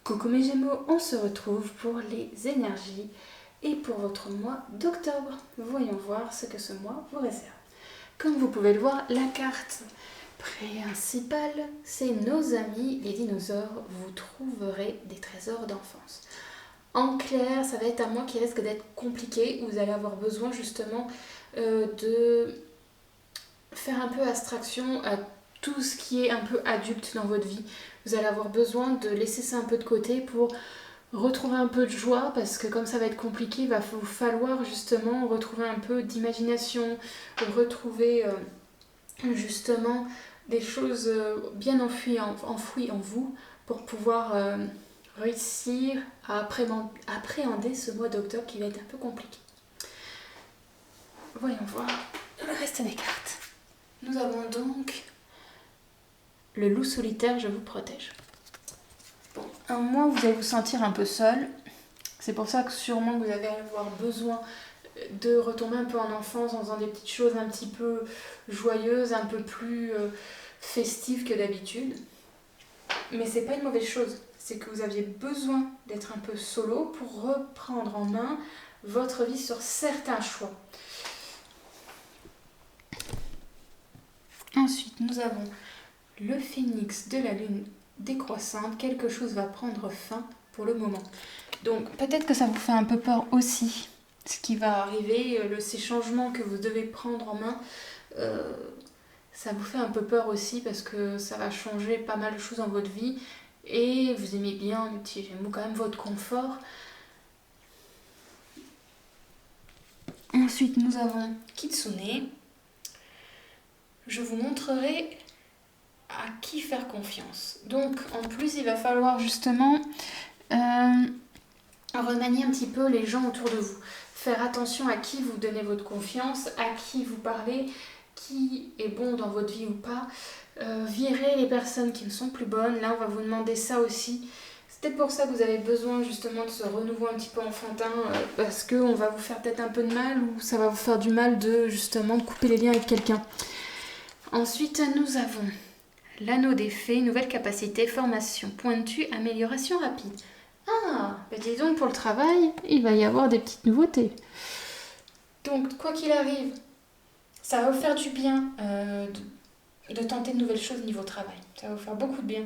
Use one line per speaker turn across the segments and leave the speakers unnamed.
Coucou mes Gémeaux, on se retrouve pour les énergies et pour votre mois d'octobre. Voyons voir ce que ce mois vous réserve. Comme vous pouvez le voir, la carte principale, c'est nos amis les dinosaures. Vous trouverez des trésors d'enfance. En clair, ça va être un mois qui risque d'être compliqué. Vous allez avoir besoin justement de faire un peu abstraction à tout ce qui est un peu adulte dans votre vie. Vous allez avoir besoin de laisser ça un peu de côté pour retrouver un peu de joie, parce que comme ça va être compliqué, il va vous falloir justement retrouver un peu d'imagination, retrouver justement des choses bien enfouies en vous pour pouvoir réussir à appréhender ce mois d'octobre qui va être un peu compliqué. Voyons voir le reste des cartes. Nous avons donc le loup solitaire, je vous protège. Bon, un mois où vous allez vous sentir un peu seul. C'est pour ça que sûrement vous allez avoir besoin de retomber un peu en enfance en faisant des petites choses un petit peu joyeuses, un peu plus festives que d'habitude. Mais c'est pas une mauvaise chose. C'est que vous aviez besoin d'être un peu solo pour reprendre en main votre vie sur certains choix. Ensuite, nous avons le phénix de la lune décroissante. Quelque chose va prendre fin pour le moment. Donc, peut-être que ça vous fait un peu peur aussi, ce qui va arriver, ces changements que vous devez prendre en main. Ça vous fait un peu peur aussi parce que ça va changer pas mal de choses dans votre vie. Et vous aimez bien, les petits Gémeaux, quand même votre confort. Ensuite, nous avons Kitsune. Je vous montrerai à qui faire confiance. Donc, en plus, il va falloir justement remanier un petit peu les gens autour de vous. Faire attention à qui vous donnez votre confiance, à qui vous parlez, qui est bon dans votre vie ou pas. Virer les personnes qui ne sont plus bonnes. Là, on va vous demander ça aussi. C'est peut-être pour ça que vous avez besoin justement de ce renouveau un petit peu enfantin, parce qu'on va vous faire peut-être un peu de mal, ou ça va vous faire du mal de justement couper les liens avec quelqu'un. Ensuite, nous avons l'anneau des fées, nouvelle capacité, formation pointue, amélioration rapide. Ah, bah dis donc, pour le travail, il va y avoir des petites nouveautés. Donc, quoi qu'il arrive, ça va vous faire du bien de tenter de nouvelles choses niveau travail. Ça va vous faire beaucoup de bien.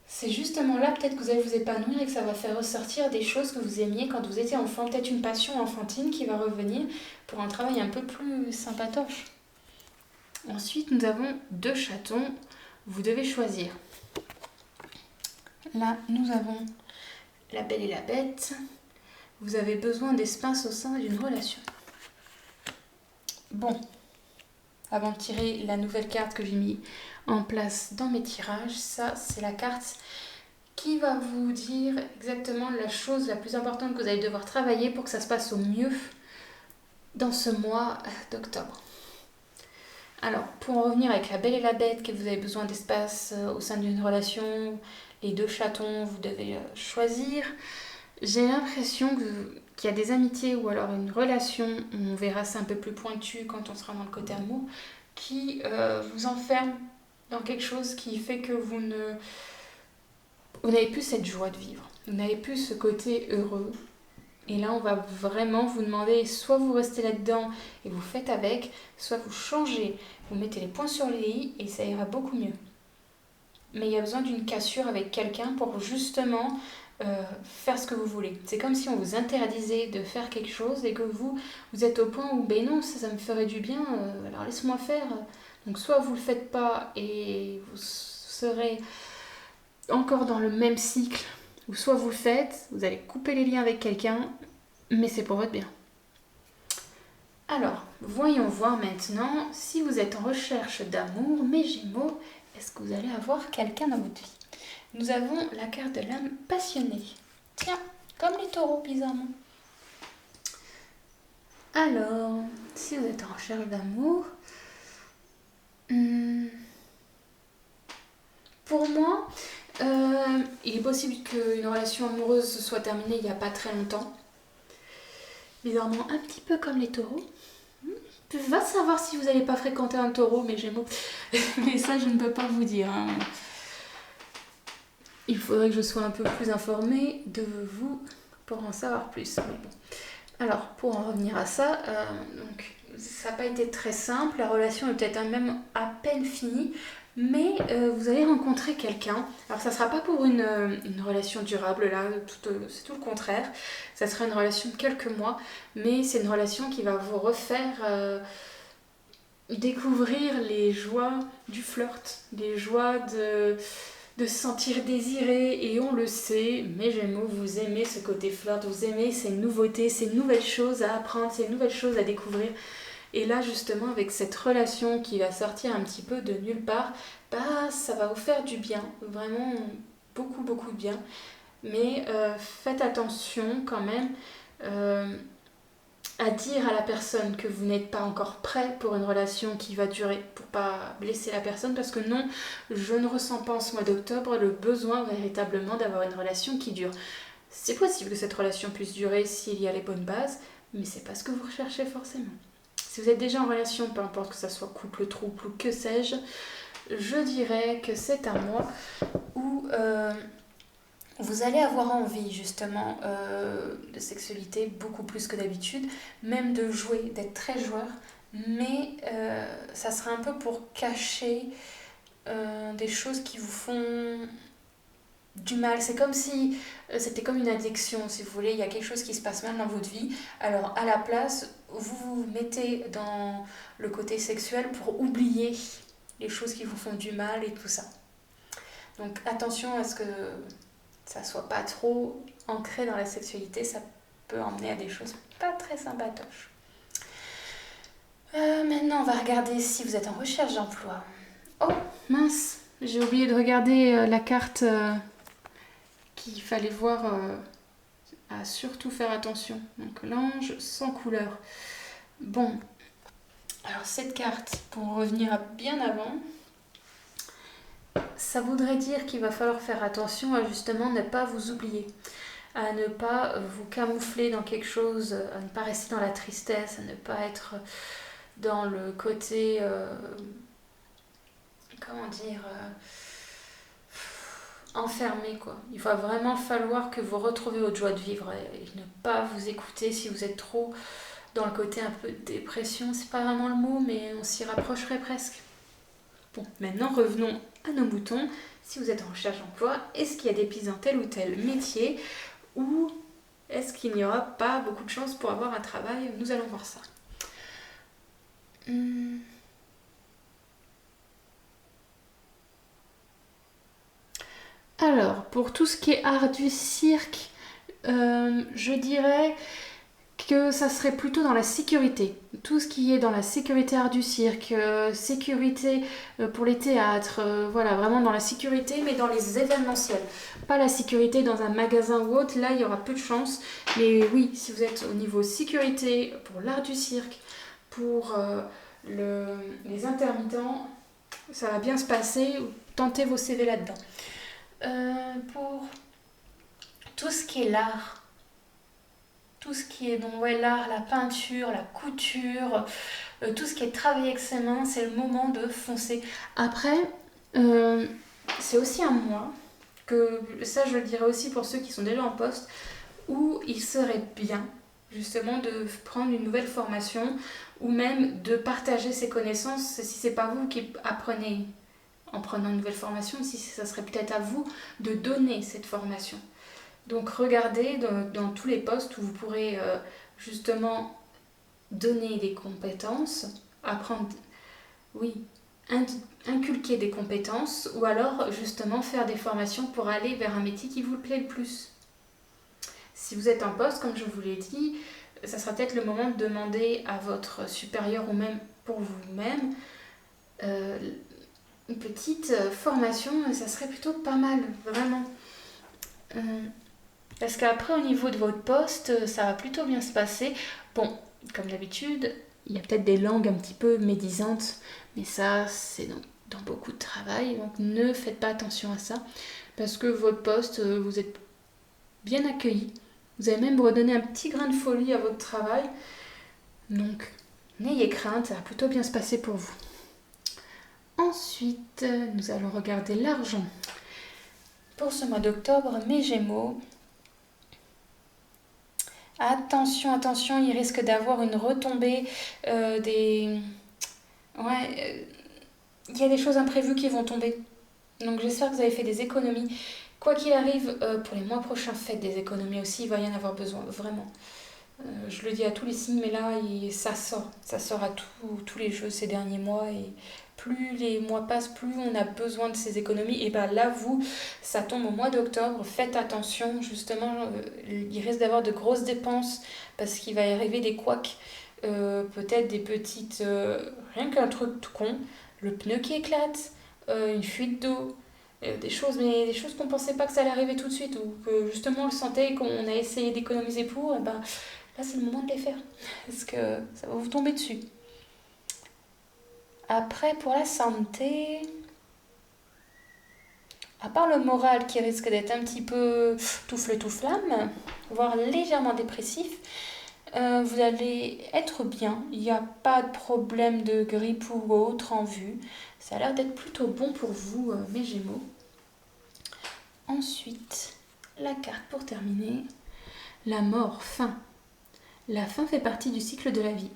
C'est justement là, peut-être que vous allez vous épanouir et que ça va faire ressortir des choses que vous aimiez quand vous étiez enfant. Peut-être une passion enfantine qui va revenir pour un travail un peu plus sympatoche. Ensuite, nous avons 2 chatons. Vous devez choisir. Là, nous avons la belle et la bête. Vous avez besoin d'espace au sein d'une relation. Bon, avant de tirer la nouvelle carte que j'ai mis en place dans mes tirages, ça, c'est la carte qui va vous dire exactement la chose la plus importante que vous allez devoir travailler pour que ça se passe au mieux dans ce mois d'octobre. Alors, pour en revenir avec la belle et la bête, que vous avez besoin d'espace au sein d'une relation, les 2 chatons, vous devez choisir. J'ai l'impression qu'il y a des amitiés ou alors une relation, on verra ça un peu plus pointu quand on sera dans le côté amour, qui vous enferme dans quelque chose qui fait que vous n'avez plus cette joie de vivre. Vous n'avez plus ce côté heureux. Et là, on va vraiment vous demander, soit vous restez là-dedans et vous faites avec, soit vous changez, vous mettez les points sur les i et ça ira beaucoup mieux. Mais il y a besoin d'une cassure avec quelqu'un pour justement faire ce que vous voulez. C'est comme si on vous interdisait de faire quelque chose et que vous êtes au point où, ben non, ça me ferait du bien, alors laisse-moi faire. Donc soit vous ne le faites pas et vous serez encore dans le même cycle, ou soit vous le faites, vous allez couper les liens avec quelqu'un, mais c'est pour votre bien. Alors, voyons voir maintenant si vous êtes en recherche d'amour, mes Gémeaux, est-ce que vous allez avoir quelqu'un dans votre vie? Nous avons la carte de l'âme passionnée. Tiens, comme les taureaux, bizarrement. Alors, si vous êtes en recherche d'amour, pour moi, il est possible qu'une relation amoureuse se soit terminée il n'y a pas très longtemps. Bizarrement, un petit peu comme les taureaux. Va savoir si vous n'allez pas fréquenter un taureau, mes Gémeaux. Mais ça, je ne peux pas vous dire. Hein. il faudrait que je sois un peu plus informée de vous pour en savoir plus. Mais bon. Alors, pour en revenir à ça, donc, ça n'a pas été très simple, la relation est peut-être même à peine finie, mais vous allez rencontrer quelqu'un. Alors, ça ne sera pas pour une relation durable, là, c'est tout le contraire. Ça sera une relation de quelques mois, mais c'est une relation qui va vous refaire découvrir les joies du flirt, les joies de se sentir désiré, et on le sait, mes Gémeaux, vous aimez ce côté flirt, vous aimez ces nouveautés, ces nouvelles choses à apprendre, ces nouvelles choses à découvrir. Et là, justement, avec cette relation qui va sortir un petit peu de nulle part, bah, ça va vous faire du bien, vraiment beaucoup, beaucoup de bien. Mais faites attention quand même à dire à la personne que vous n'êtes pas encore prêt pour une relation qui va durer, pour pas blesser la personne, parce que non, je ne ressens pas en ce mois d'octobre le besoin véritablement d'avoir une relation qui dure. C'est possible que cette relation puisse durer s'il y a les bonnes bases, mais c'est pas ce que vous recherchez forcément. Si vous êtes déjà en relation, peu importe que ça soit couple, trouble ou que sais-je, je dirais que c'est un mois où vous allez avoir envie justement de sexualité beaucoup plus que d'habitude, même de jouer, d'être très joueur, mais ça sera un peu pour cacher des choses qui vous font du mal. C'est comme si c'était comme une addiction, si vous voulez, il y a quelque chose qui se passe mal dans votre vie, alors à la place, vous vous mettez dans le côté sexuel pour oublier les choses qui vous font du mal et tout ça. Donc attention à ce que ça soit pas trop ancré dans la sexualité, ça peut emmener à des choses pas très sympatoches. Maintenant, on va regarder si vous êtes en recherche d'emploi. Oh, mince, j'ai oublié de regarder la carte qu'il fallait voir, à surtout faire attention. Donc l'ange sans couleur. Bon, alors cette carte, pour revenir à bien avant, ça voudrait dire qu'il va falloir faire attention à justement ne pas vous oublier, à ne pas vous camoufler dans quelque chose, à ne pas rester dans la tristesse, à ne pas être dans le côté, comment dire, enfermé quoi. Il va vraiment falloir que vous retrouviez votre joie de vivre et ne pas vous écouter si vous êtes trop dans le côté un peu de dépression, c'est pas vraiment le mot, mais on s'y rapprocherait presque. Bon, maintenant revenons à nos moutons. Si vous êtes en recherche d'emploi, est-ce qu'il y a des pistes dans tel ou tel métier, ou est-ce qu'il n'y aura pas beaucoup de chances pour avoir un travail? Nous allons voir ça. Alors, pour tout ce qui est art du cirque, je dirais que ça serait plutôt dans la sécurité. Tout ce qui est dans la sécurité art du cirque, sécurité pour les théâtres, voilà, vraiment dans la sécurité, mais dans les événementiels. Pas la sécurité dans un magasin ou autre, là il y aura peu de chance. Mais oui, si vous êtes au niveau sécurité, pour l'art du cirque, pour les intermittents, ça va bien se passer, tentez vos CV là-dedans. Pour tout ce qui est l'art, tout ce qui est donc ouais, l'art, la peinture, la couture, tout ce qui est travaillé avec ses mains, c'est le moment de foncer. Après, c'est aussi un mois, que ça je le dirais aussi pour ceux qui sont déjà en poste, où il serait bien justement de prendre une nouvelle formation, ou même de partager ses connaissances si c'est pas vous qui apprenez en prenant une nouvelle formation, si ça serait peut-être à vous de donner cette formation. Donc regardez dans tous les postes où vous pourrez justement donner des compétences, apprendre, oui, inculquer des compétences, ou alors justement faire des formations pour aller vers un métier qui vous plaît le plus. Si vous êtes en poste, comme je vous l'ai dit, ça sera peut-être le moment de demander à votre supérieur ou même pour vous-même une petite formation, ça serait plutôt pas mal, vraiment. Parce qu'après, au niveau de votre poste, ça va plutôt bien se passer. Bon, comme d'habitude, il y a peut-être des langues un petit peu médisantes, mais ça, c'est dans beaucoup de travail, donc ne faites pas attention à ça, parce que votre poste, vous êtes bien accueilli. Vous allez même redonner un petit grain de folie à votre travail, donc n'ayez crainte, ça va plutôt bien se passer pour vous. Ensuite, nous allons regarder l'argent. Pour ce mois d'octobre, mes Gémeaux, attention, attention, il risque d'avoir une retombée des... Ouais, il y a des choses imprévues qui vont tomber. Donc j'espère que vous avez fait des économies. Quoi qu'il arrive, pour les mois prochains, faites des économies aussi, il va y en avoir besoin, vraiment. Je le dis à tous les signes, mais là, ça sort à tous les jeux ces derniers mois. Et plus les mois passent, plus on a besoin de ces économies. Et bien là, vous, ça tombe au mois d'octobre, faites attention, justement, il risque d'avoir de grosses dépenses parce qu'il va y arriver des couacs, peut-être des petites... rien qu'un truc tout con, le pneu qui éclate, une fuite d'eau, des choses, mais des choses qu'on pensait pas que ça allait arriver tout de suite, ou que justement on le sentait, qu'on a essayé d'économiser pour, et ben là c'est le moment de les faire, parce que ça va vous tomber dessus. Après, pour la santé, à part le moral qui risque d'être un petit peu tout flamme, voire légèrement dépressif, vous allez être bien, il n'y a pas de problème de grippe ou autre en vue, ça a l'air d'être plutôt bon pour vous, mes Gémeaux. Ensuite, la carte pour terminer, la mort, fin. La fin fait partie du cycle de la vie.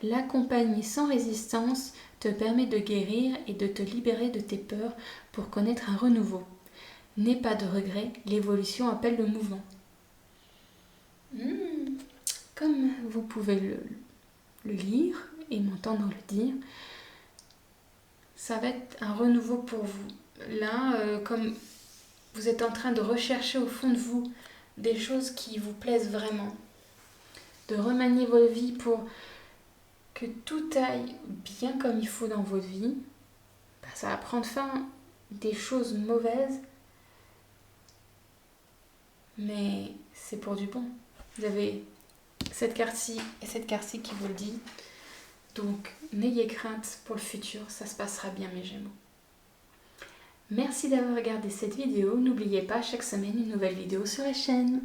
L'accompagner sans résistance te permet de guérir et de te libérer de tes peurs pour connaître un renouveau. N'aie pas de regrets, l'évolution appelle le mouvement. Comme vous pouvez le lire et m'entendre le dire, ça va être un renouveau pour vous. Là, comme vous êtes en train de rechercher au fond de vous des choses qui vous plaisent vraiment, de remanier votre vie pour que tout aille bien comme il faut dans votre vie, ça va prendre fin des choses mauvaises, mais c'est pour du bon. Vous avez cette carte-ci et cette carte-ci qui vous le dit. Donc, n'ayez crainte pour le futur, ça se passera bien, mes Gémeaux. Merci d'avoir regardé cette vidéo. N'oubliez pas, chaque semaine, une nouvelle vidéo sur la chaîne.